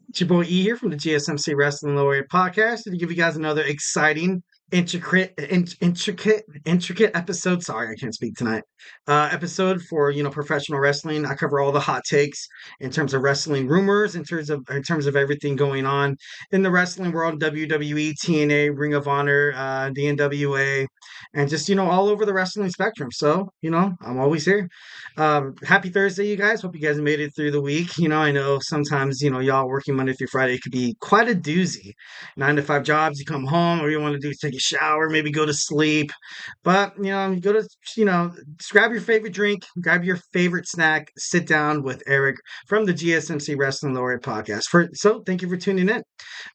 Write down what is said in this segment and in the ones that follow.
It's your boy E here from the GSMC Wrestling Laureate podcast to give you guys another exciting, intricate episode. Sorry, I can't speak tonight. Episode for professional wrestling. I cover all the hot takes in terms of wrestling rumors, in terms of everything going on in the wrestling world: WWE, TNA, Ring of Honor, the NWA, and just all over the wrestling spectrum. So I'm always here. Happy Thursday, you guys. Hope you guys made it through the week. I know sometimes, y'all working Monday through Friday could be quite a doozy. 9 to 5 jobs, you come home, all you want to do is take a shower, maybe go to sleep. But, you go to, just grab your favorite drink, grab your favorite snack, sit down with Eric from the GSMC Wrestling Laureate podcast. So thank you for tuning in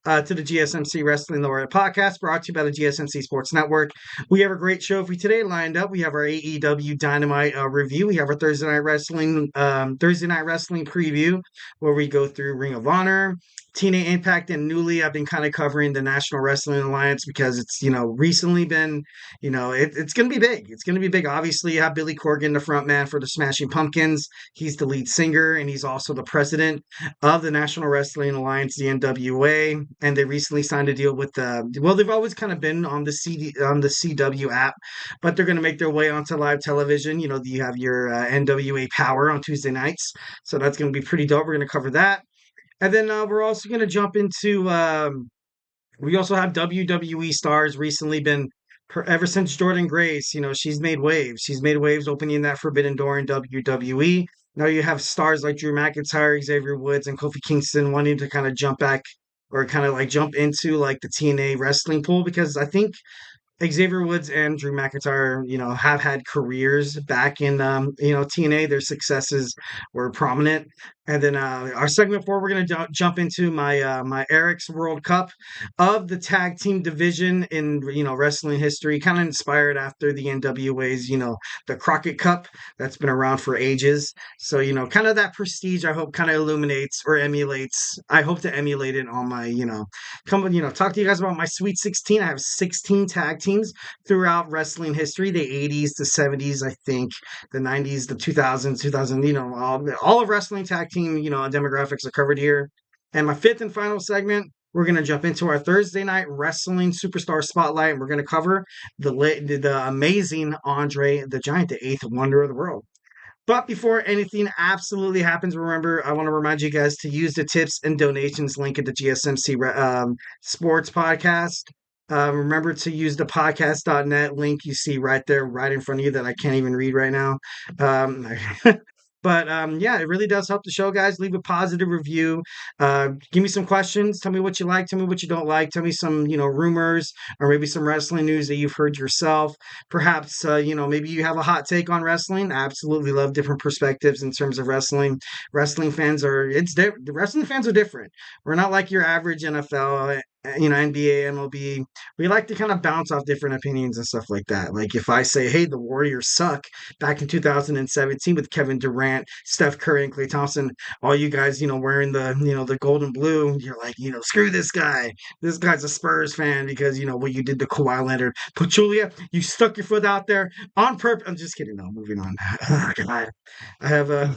to the GSMC Wrestling Laureate podcast brought to you by the GSMC Sports Network. We have a great show for you today lined up. We have our AEW Dynamite review. We have our Thursday night wrestling preview where we go through Ring of Honor, TNA Impact, and newly I've been kind of covering the National Wrestling Alliance because it's recently been it's going to be big. It's going to be big. Obviously, you have Billy Corgan, the front man for the Smashing Pumpkins. He's the lead singer and he's also the president of the National Wrestling Alliance, the NWA, and they recently signed a deal with they've always kind of been on the CW app, but they're going to make their way onto live television. You have your NWA Power on Tuesday nights, so that's going to be pretty dope. We're going to cover that, and then we're also going to jump into. We also have WWE stars recently been. Ever since Jordan Grace, she's made waves. She's made waves opening that Forbidden Door in WWE. Now you have stars like Drew McIntyre, Xavier Woods, and Kofi Kingston wanting to kind of jump back or kind of like jump into like the TNA wrestling pool because I think Xavier Woods and Drew McIntyre, have had careers back in, TNA. Their successes were prominent. And then our segment four, we're going to jump into my Eric's World Cup of the tag team division in wrestling history, kind of inspired after the NWA's the Crockett Cup that's been around for ages. So kind of that prestige. I hope kind of illuminates or emulates. I hope to emulate it on my talk to you guys about my Sweet 16. I have 16 tag teams throughout wrestling history, the 80s, the 70s, I think, the 90s, the 2000s, all of wrestling tag team, demographics are covered here. And my fifth and final segment, we're going to jump into our Thursday night wrestling superstar spotlight. And we're going to cover the amazing Andre the Giant, the eighth wonder of the world. But before anything absolutely happens, remember, I want to remind you guys to use the tips and donations link at the GSMC Sports Podcast. Remember to use the podcast.net link you see right there, right in front of you that I can't even read right now. Um, But yeah, it really does help the show, guys. Leave a positive review. Give me some questions. Tell me what you like. Tell me what you don't like. Tell me some, rumors or maybe some wrestling news that you've heard yourself. Perhaps, maybe you have a hot take on wrestling. I absolutely love different perspectives in terms of wrestling. The wrestling fans are different. We're not like your average NFL, NBA, MLB. We like to kind of bounce off different opinions and stuff like that. Like if I say, hey, the Warriors suck back in 2017 with Kevin Durant, Steph Curry, and Klay Thompson, all you guys, wearing the gold and blue, you're like, screw this guy. This guy's a Spurs fan because, what you did to Kawhi Leonard. Pachulia, you stuck your foot out there on purpose. I'm just kidding. No, moving on. Oh, God. I have a.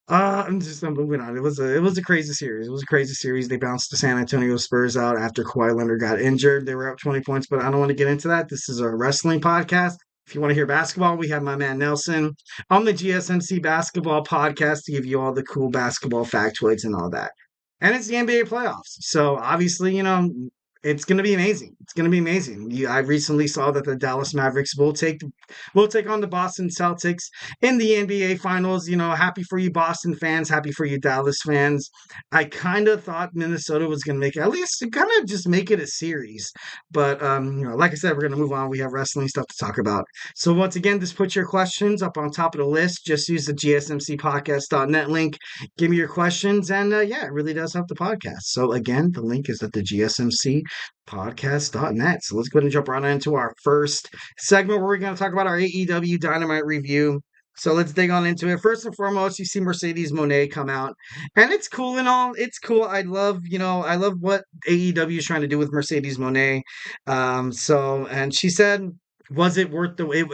I'm moving on. It was a crazy series. It was a crazy series. They bounced the San Antonio Spurs out after Kawhi Leonard got injured. They were up 20 points, but I don't want to get into that. This is a wrestling podcast. If you want to hear basketball, we have my man Nelson on the GSMC Basketball Podcast to give you all the cool basketball factoids and all that. And it's the NBA playoffs. So obviously, it's going to be amazing. It's going to be amazing. I recently saw that the Dallas Mavericks will take on the Boston Celtics in the NBA Finals. Happy for you Boston fans. Happy for you Dallas fans. I kind of thought Minnesota was going to make it, at least kind of just make it a series. But, like I said, we're going to move on. We have wrestling stuff to talk about. So once again, just put your questions up on top of the list. Just use the GSMCpodcast.net link. Give me your questions. And yeah, it really does help the podcast. So again, the link is at the GSMC podcast.net. So let's go ahead and jump right into our first segment where we're going to talk about our AEW Dynamite review. So let's dig on into it. First and foremost, you see Mercedes Mone come out, and it's cool and all. It's cool. I love what AEW is trying to do with Mercedes Mone. And she said, was it worth the wait?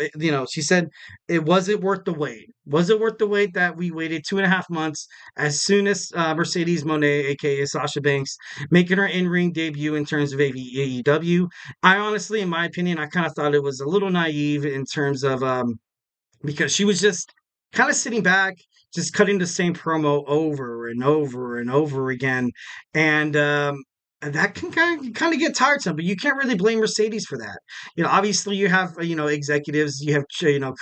She said, "It was it worth the wait? Was it worth the wait that we waited 2.5 months as soon as Mercedes Monet, aka Sasha Banks, making her in-ring debut in terms of AEW?" I honestly, in my opinion, I kind of thought it was a little naive in terms of because she was just kind of sitting back, just cutting the same promo over and over and over again, and and that can kind of get tiresome. But you can't really blame Mercedes for that. Obviously you have executives, you have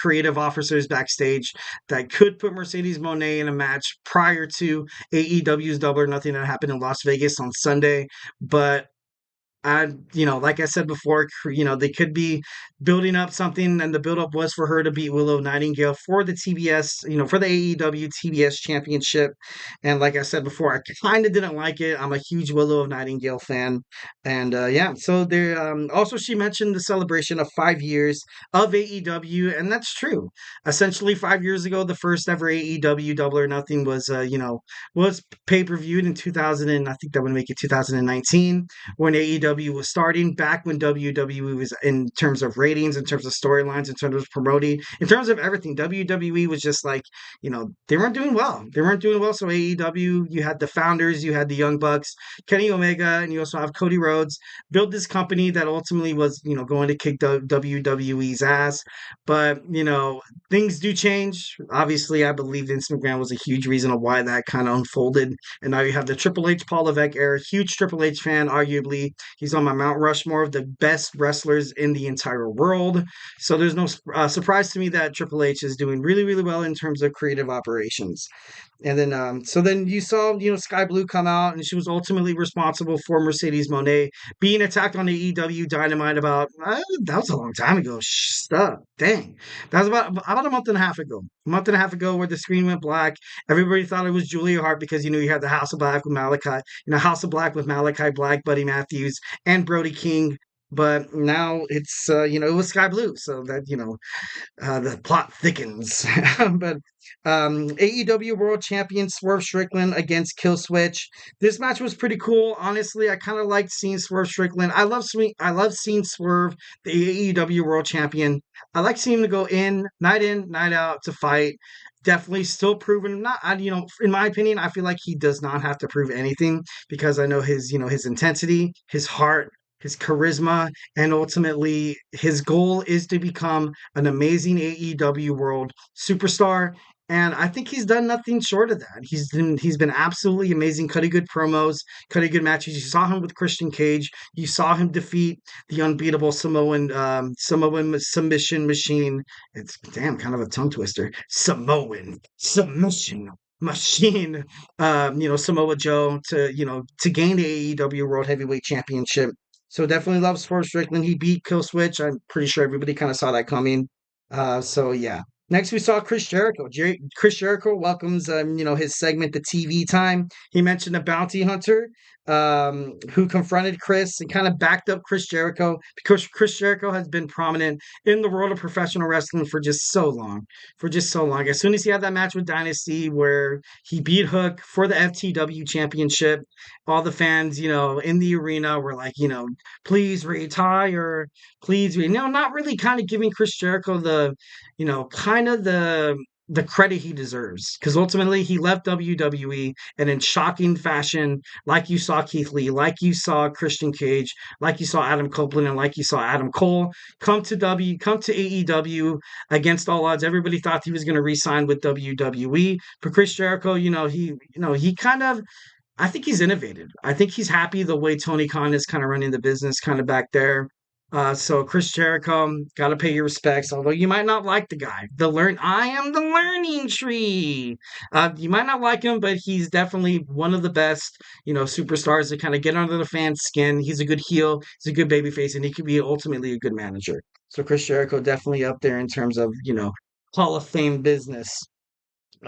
creative officers backstage that could put Mercedes Monet in a match prior to AEW's Double or Nothing that happened in Las Vegas on Sunday, but like I said before, they could be building up something, and the buildup was for her to beat Willow Nightingale for the TBS, for the AEW TBS Championship. And like I said before, I kind of didn't like it. I'm a huge Willow Nightingale fan, and yeah. So there. Also, she mentioned the celebration of 5 years of AEW, and that's true. Essentially, 5 years ago, the first ever AEW Double or Nothing was pay per viewed in 2000, and I think that would make it 2019 when AEW was starting, back when WWE was, in terms of ratings, in terms of storylines, in terms of promoting, in terms of everything. WWE was just like, they weren't doing well. They weren't doing well. So AEW, you had the founders, you had the Young Bucks, Kenny Omega, and you also have Cody Rhodes build this company that ultimately was, going to kick WWE's ass. But, things do change. Obviously, I believe Vince McMahon was a huge reason of why that kind of unfolded. And now you have the Triple H, Paul Levesque era, huge Triple H fan, arguably. He's on my Mount Rushmore of the best wrestlers in the entire world. So there's no surprise to me that Triple H is doing really, really well in terms of creative operations. And then, so then you saw, Sky Blue come out, and she was ultimately responsible for Mercedes Monet being attacked on the AEW Dynamite that was a long time ago. Stop, dang, that was about a month and a half ago. A month and a half ago, where the screen went black. Everybody thought it was Julia Hart because you had the House of Black with Malachi, House of Black with Malachi Black, Buddy Matthews, and Brody King. But now it's it was Sky Blue, so that the plot thickens. But AEW World Champion Swerve Strickland against Killswitch. This match was pretty cool. Honestly, I kind of liked seeing Swerve Strickland. I love seeing Swerve, the AEW World Champion. I like seeing him to go in, night out to fight. Definitely still proven. Not, in my opinion, I feel like he does not have to prove anything because I know his intensity, his heart, his charisma, and ultimately his goal is to become an amazing AEW World superstar. And I think he's done nothing short of that. He's been absolutely amazing, cutting good promos, cutting good matches. You saw him with Christian Cage. You saw him defeat the unbeatable Samoan submission machine. It's kind of a tongue twister. Samoan submission machine. Samoa Joe to gain the AEW World Heavyweight Championship. So definitely loves Swerve Strickland. He beat Killswitch. I'm pretty sure everybody kind of saw that coming. So yeah. Next, we saw Chris Jericho. Chris Jericho welcomes, his segment, the TV time. He mentioned a bounty hunter who confronted Chris and kind of backed up Chris Jericho because Chris Jericho has been prominent in the world of professional wrestling for just so long. As soon as he had that match with Dynasty where he beat Hook for the FTW championship, all the fans, in the arena were like, please retire, please. Not really kind of giving Chris Jericho the kind of the credit he deserves because ultimately he left WWE and in shocking fashion, like you saw Keith Lee, like you saw Christian Cage, like you saw Adam Copeland, and like you saw Adam Cole come to AEW against all odds. Everybody thought he was going to re-sign with WWE, but Chris Jericho, he kind of, I think he's innovated. I think he's happy the way Tony Khan is kind of running the business kind of back there. So Chris Jericho, gotta pay your respects. Although you might not like the guy, I am the learning tree. You might not like him, but he's definitely one of the best, superstars to kind of get under the fan's skin. He's a good heel, he's a good babyface, and he could be ultimately a good manager. So Chris Jericho definitely up there in terms of Hall of Fame business.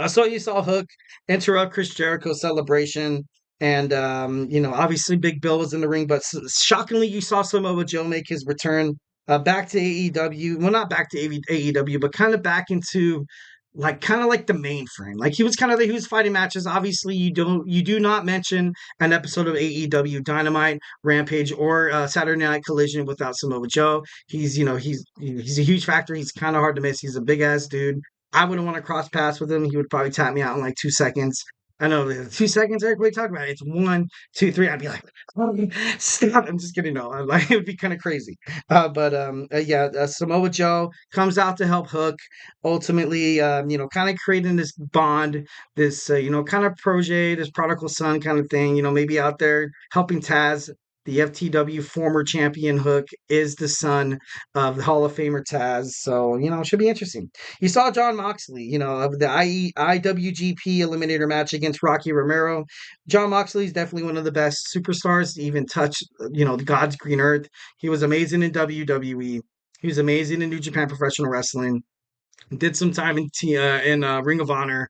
So you saw Hook interrupt Chris Jericho's celebration. And, obviously Big Bill was in the ring, but shockingly, you saw Samoa Joe make his return back to AEW. Well, not back to AEW, but kind of back into like kind of like the mainframe. Like he was kind of he was fighting matches. Obviously, you do not mention an episode of AEW Dynamite, Rampage, or Saturday Night Collision without Samoa Joe. He's a huge factor. He's kind of hard to miss. He's a big ass dude. I wouldn't want to cross paths with him. He would probably tap me out in like 2 seconds. I know 2 seconds, Eric. What are you talking about? It's one, two, three. I'd be like, "Oh, stop. I'm just kidding. No, I'm like, it would be kind of crazy. Samoa Joe comes out to help Hook, ultimately, kind of creating this bond, this, kind of protege, this prodigal son kind of thing, maybe out there helping Taz. The FTW former champion Hook is the son of the Hall of Famer Taz. So, it should be interesting. You saw John Moxley, of the IWGP Eliminator match against Rocky Romero. John Moxley is definitely one of the best superstars to even touch, God's green earth. He was amazing in WWE. He was amazing in New Japan Professional Wrestling, did some time in Ring of Honor,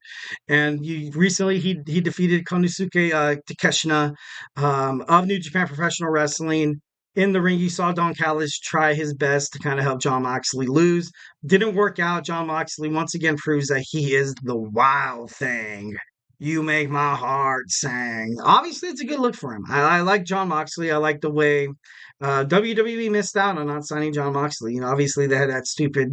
and recently he defeated Konosuke Takeshita of New Japan Professional Wrestling. In the ring, you saw Don Callis try his best to kind of help John Moxley lose. Didn't work out. John Moxley once again proves that he is the wild thing. You make my heart sing. Obviously, it's a good look for him. I like John Moxley. I like the way WWE missed out on not signing John Moxley. Obviously they had that stupid,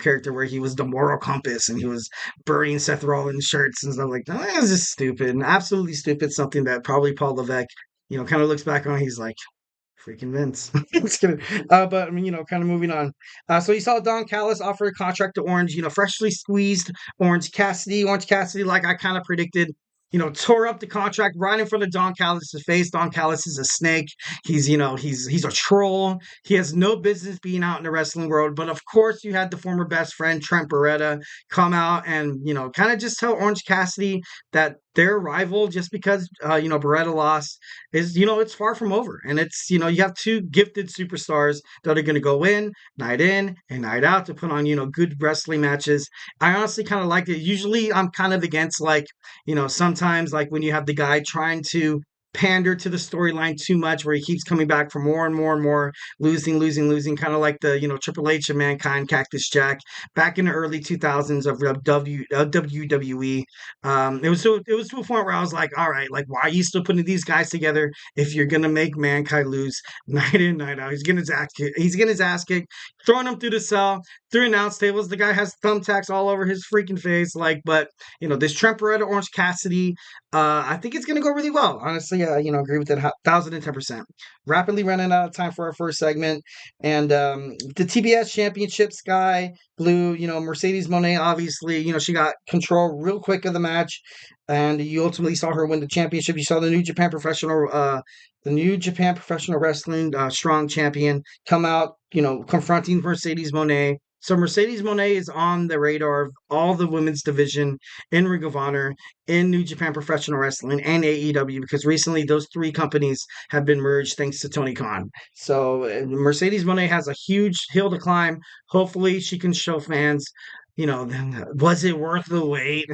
character where he was the moral compass and he was burning Seth Rollins shirts and stuff like that. That was just stupid, absolutely stupid. Something that probably Paul Levesque, kind of looks back on. He's like, freaking Vince. Just kidding. But I mean, kind of moving on. So you saw Don Callis offer a contract to Orange, freshly squeezed Orange Cassidy. Orange Cassidy, like I kind of predicted, tore up the contract right in front of Don Callis' face. Don Callis is a snake. He's a troll. He has no business being out in the wrestling world. But of course, you had the former best friend Trent Beretta come out and kind of just tell Orange Cassidy that their rival, just because Beretta lost, is it's far from over. And it's you have two gifted superstars that are going to go in and night out to put on good wrestling matches. I honestly kind of like it. Usually, I'm kind of against like sometimes like when you have the guy trying to pander to the storyline too much where he keeps coming back for more and more and more, losing, kind of like the Triple H and Mankind, Cactus Jack back in the early 2000s of WWE. It was to a point where I was like, all right, like why are you still putting these guys together if you're gonna make Mankind lose night in, night out? He's getting his ass kicked, throwing him through the cell, through announce tables. The guy has thumbtacks all over his freaking face. Like, but this Trent Beretta, Orange Cassidy, I think it's going to go really well. Honestly, agree with that 1010%. Rapidly running out of time for our first segment. And the TBS Championship, Sky Blue, Mercedes Moné, obviously, she got control real quick of the match. And you ultimately saw her win the championship. You saw the New Japan Professional Wrestling strong champion come out, confronting Mercedes Moné. So Mercedes Moné is on the radar of all the women's division in Ring of Honor, in New Japan Professional Wrestling, and AEW, because recently those three companies have been merged thanks to Tony Khan. So Mercedes Moné has a huge hill to climb. Hopefully she can show fans, was it worth the wait?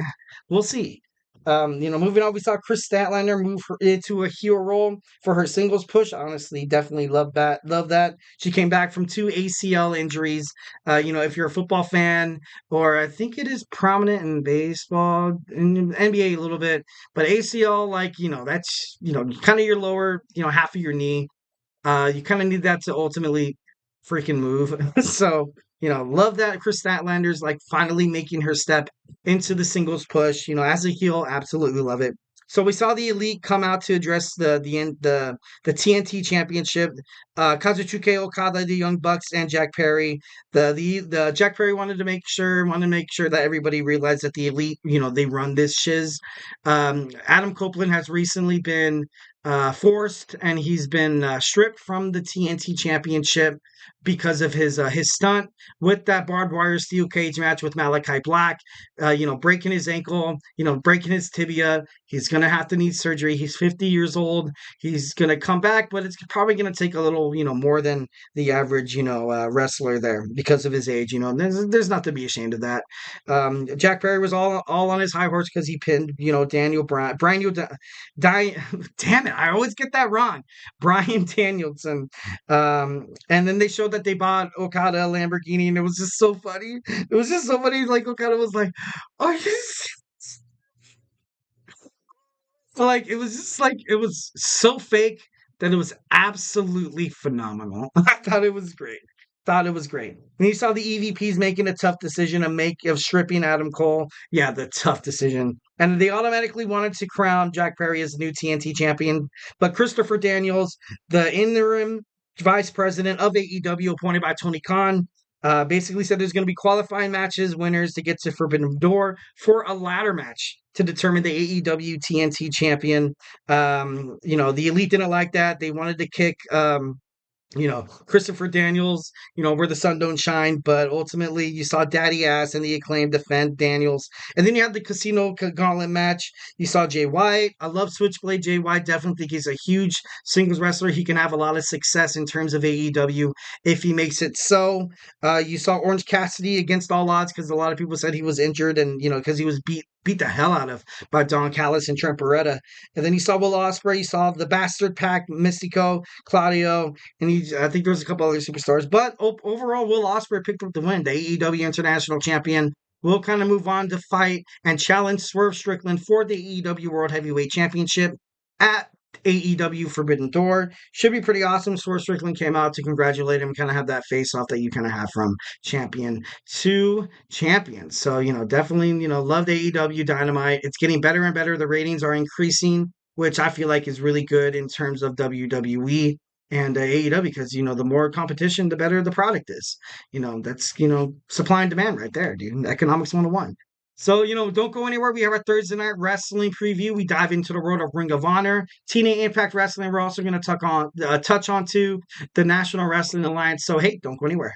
We'll see. Moving on, we saw Chris Statlander move into a heel role for her singles push. Honestly, definitely love that. Love that. She came back from 2 ACL injuries. If you're a football fan, or I think it is prominent in baseball, in NBA a little bit, but ACL, like, that's, kind of your lower, half of your knee. You kind of need that to ultimately freaking move. So, love that Chris Statlander's like finally making her step into the singles push. As a heel, absolutely love it. So we saw the Elite come out to address the TNT Championship. Kazuchika Okada, the Young Bucks, and Jack Perry. The Jack Perry wanted to make sure that everybody realized that the Elite, they run this shiz. Adam Copeland has recently been forced, and he's been stripped from the TNT Championship because of his stunt with that barbed wire steel cage match with Malachi Black, breaking his ankle, breaking his tibia. He's going to have to need surgery. He's 50 years old. He's going to come back, but it's probably going to take a little, more than the average, wrestler there because of his age. There's not to be ashamed of that. Jack Perry was all on his high horse because he pinned, Daniel Bryan. Damn it, I always get that wrong. Bryan Danielson. And then they showed that they bought Okada a Lamborghini, and it was just so funny. It was just so funny. Like Okada was like, "Are you?" Like it was just like it was so fake that it was absolutely phenomenal. I thought it was great. Thought it was great. And you saw the EVPs making a tough decision of stripping Adam Cole. Yeah, the tough decision. And they automatically wanted to crown Jack Perry as the new TNT champion. But Christopher Daniels, the interim vice president of AEW appointed by Tony Khan, basically said there's going to be qualifying matches, winners to get to Forbidden Door for a ladder match to determine the AEW TNT champion. The Elite didn't like that. They wanted to kick Christopher Daniels, where the sun don't shine, but ultimately you saw Daddy Ass and the Acclaim defend Daniels. And then you had the Gauntlet match. You saw Jay White. I love Switchblade Jay White. Definitely think he's a huge singles wrestler. He can have a lot of success in terms of AEW if he makes it so. You saw Orange Cassidy against all odds because a lot of people said he was injured and, because he was beat the hell out of by Don Callis and Trent Beretta. And then you saw Will Ospreay. You saw the Bastard Pack, Mystico, Claudio, and I think there was a couple other superstars. But overall, Will Ospreay picked up the win. The AEW International Champion will kind of move on to fight and challenge Swerve Strickland for the AEW World Heavyweight Championship at AEW Forbidden Door. Should be pretty awesome. Swerve Strickland came out to congratulate him, kind of have that face off that you kind of have from champion to champion. So, definitely, love the AEW Dynamite. It's getting better and better. The ratings are increasing, which I feel like is really good in terms of WWE and AEW because, the more competition, the better the product is. That's, supply and demand right there, dude. Economics 101. So, don't go anywhere. We have our Thursday night wrestling preview. We dive into the world of Ring of Honor, TNA Impact Wrestling. We're also going to touch on to the National Wrestling Alliance. So, hey, don't go anywhere.